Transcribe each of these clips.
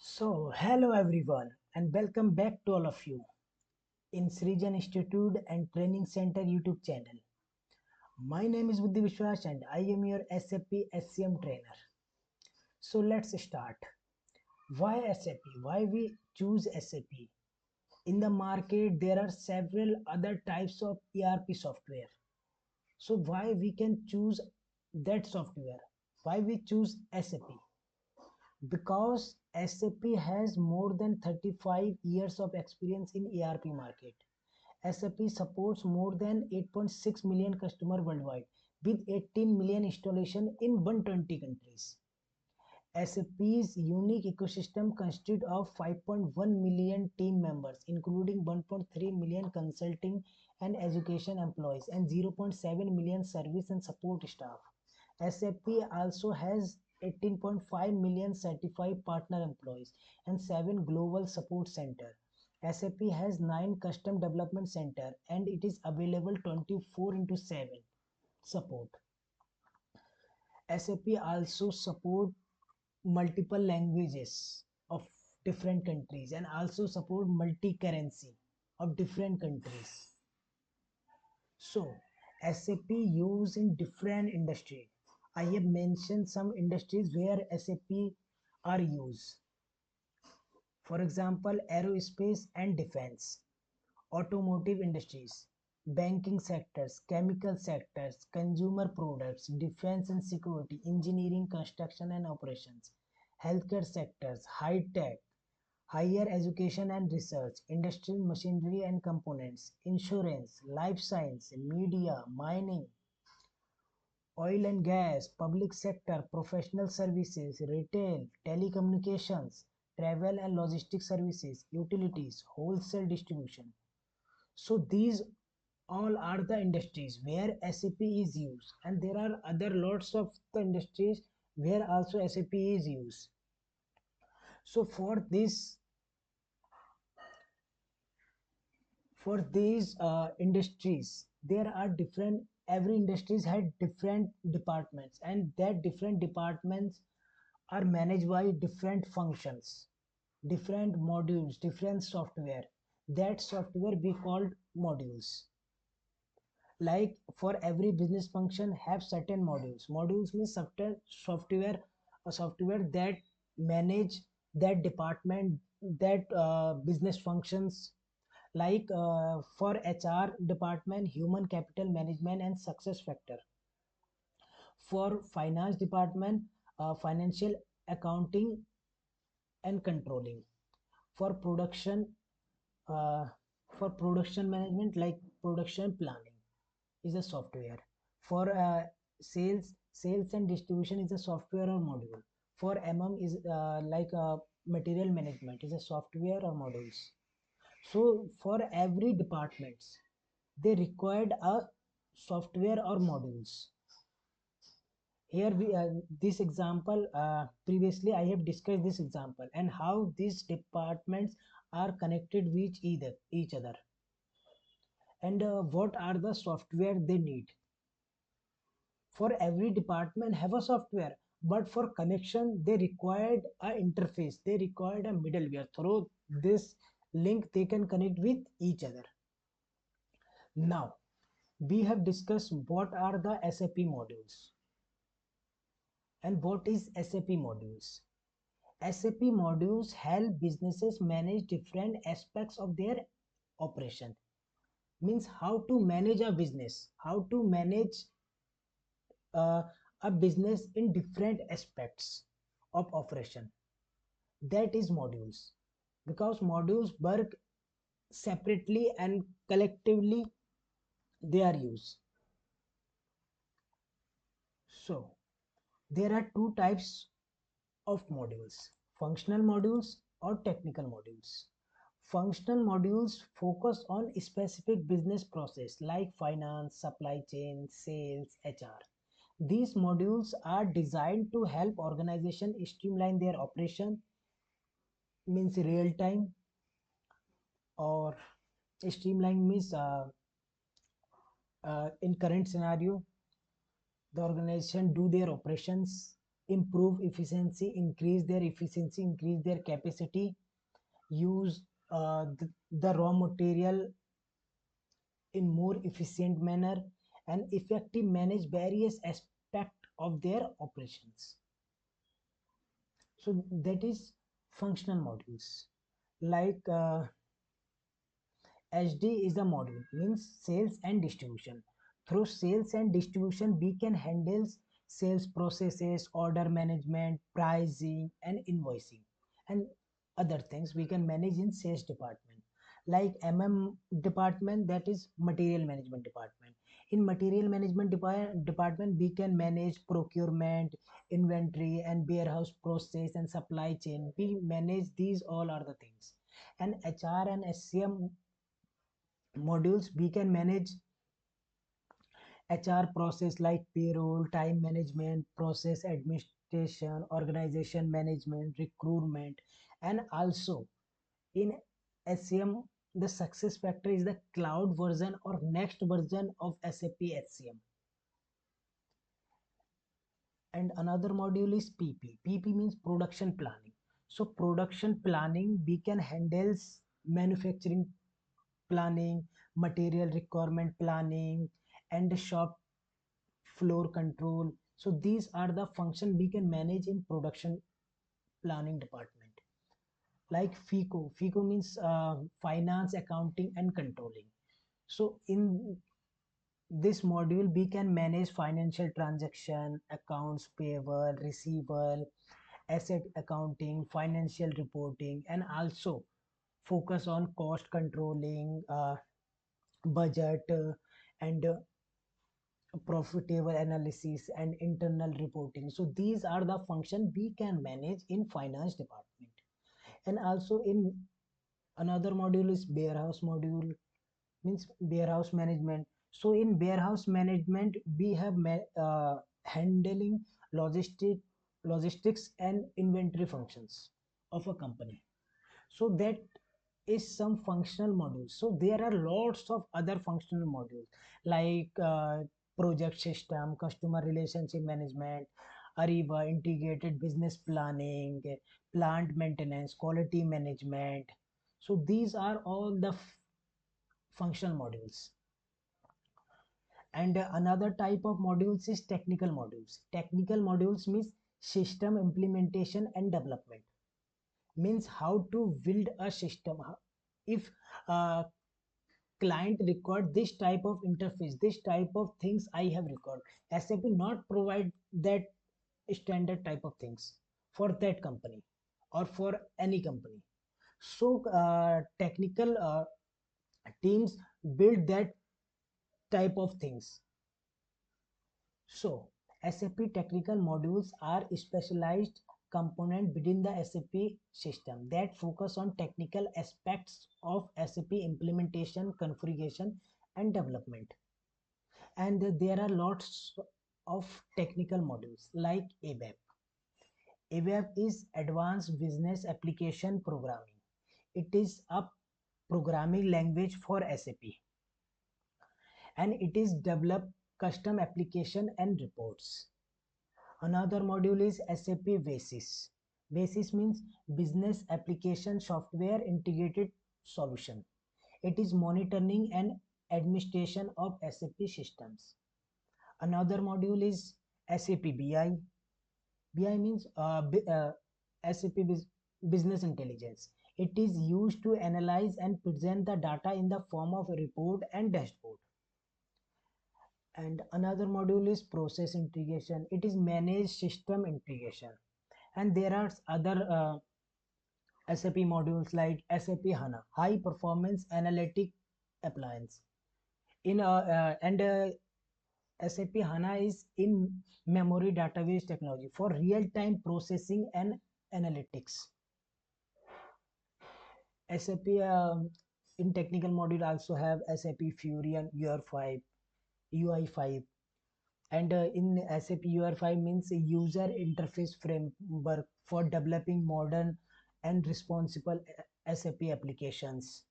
Hello everyone, and welcome back to all of you in Srijan Institute and Training Center YouTube channel. My name is Buddhi Vishwas, and I am your SAP HCM trainer. Let's start. Why SAP? Why we choose SAP? In the market, there are several other types of ERP software. So, why we can choose that software? Why we choose SAP? Because SAP has more than 35 years of experience in ERP market. SAP supports more than 8.6 million customers worldwide with 18 million installation in 120 countries. SAP's unique ecosystem consists of 5.1 million team members, including 1.3 million consulting and education employees and zero point 0.7 million service and support staff. SAP also has 18.5 million certified partner employees and 7 global support centers. SAP has 9 custom development centers and it is available 24 into 7 support. SAP also support multiple languages of different countries and also support multi-currency of different countries. So, SAP used in different industry. I have mentioned some industries where SAP are used. For example, aerospace and defense, automotive industries, banking sectors, chemical sectors, consumer products, defense and security, engineering, construction and operations, healthcare sectors, high tech, higher education and research, industrial machinery and components, insurance, life science, media, mining, oil and gas, public sector, professional services, retail, telecommunications, travel and logistics services, utilities, wholesale distribution. So these all are the industries where SAP is used, and there are other lots of the industries where also SAP is used. So for these industries, there are different. Every industries had different departments, and that different departments are managed by different functions, different modules, different software. That software we called modules. Like for every business function have certain modules means software a software that manage that department, that business functions. Like for HR department, human capital management and success factor. For finance department, financial accounting and controlling. For production, uh, for production management, like production planning is a software. For sales and distribution is a software or module. For is like material management is a software or modules. So for every departments, they required a software or modules. Here we this example, previously I have discussed this example and how these departments are connected with each other, and what are the software they need. For every department have a software, but for connection they required a interface, they required a middleware. Through this link they can connect with each other. Now we have discussed what are the SAP modules and what is SAP modules. SAP modules help businesses manage different aspects of their operation. Means how to manage a business, how to manage uh, a business in different aspects of operation. That is modules. Because modules work separately and collectively they are used. So there are two types of modules: functional modules or technical modules. Functional modules focus on specific business process like finance, supply chain, sales, HR. These modules are designed to help organizations streamline their operation, means real time, or streamline means in current scenario the organization do their operations improve efficiency, increase their efficiency, increase their capacity, use the raw material in more efficient manner, and effective manage various aspects of their operations. So that is functional modules. Like HD is the module, means sales and distribution. Through sales and distribution, we can handle sales processes, order management, pricing, and invoicing, and other things we can manage in sales department. Like department, that is material management department. In material management department, we can manage procurement, inventory, and warehouse process and supply chain. We manage these all are the things. And HR and SCM modules, we can manage HR process like payroll, time management, process administration, organization management, recruitment, and also in SCM, the success factor is the cloud version or next version of SAP HCM. And another module is PP. PP means production planning. So production planning, we can handle manufacturing planning, material requirement planning, and the shop floor control. So these are the function we can manage in production planning department. Like FICO. FICO means finance, accounting, and controlling. So in this module, we can manage financial transaction, accounts payable, receivable, asset accounting, financial reporting, and also focus on cost controlling, budget, and profitable analysis and internal reporting. So these are the function we can manage in finance department. And also in another module is warehouse module, means warehouse management. So in warehouse management, we have handling logistics and inventory functions of a company. So that is some functional modules. So there are lots of other functional modules like project system, customer relationship management, Ariba, integrated business planning, plant maintenance, quality management. So these are all the functional modules. And another type of modules is technical modules. Technical modules means system implementation and development, means how to build a system. If client record this type of interface, this type of things I have record, SAP not provide that standard type of things for that company or for any company. So technical teams build that type of things. So SAP technical modules are specialized component within the SAP system that focus on technical aspects of SAP implementation, configuration, and development. And there are lots of technical modules like ABAP. ABAP is Advanced Business Application Programming. It is a programming language for SAP, and it is develop custom application and reports. Another module is SAP Basis. Basis means Business Application Software Integrated Solution. It is monitoring and administration of SAP systems. Another module is SAP BI. BI means SAP Business Intelligence. It is used to analyze and present the data in the form of a report and dashboard. And another module is process integration. It is managed system integration. And there are other SAP modules like SAP HANA, high performance analytic appliance. In and SAP HANA is in memory database technology for real-time processing and analytics. SAP in technical module also have SAP Fusion UI5, UI5, and in SAP UI5 means a user interface framework for developing modern and responsible SAP applications.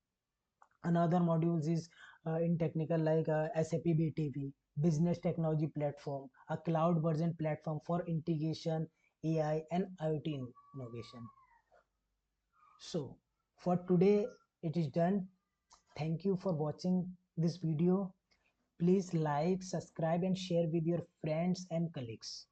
Another modules is in technical like SAP BTP, Business Technology Platform, a cloud version platform for integration, AI, and IoT innovation. So, for today, it is done. Thank you for watching this video. Please like, subscribe, and share with your friends and colleagues.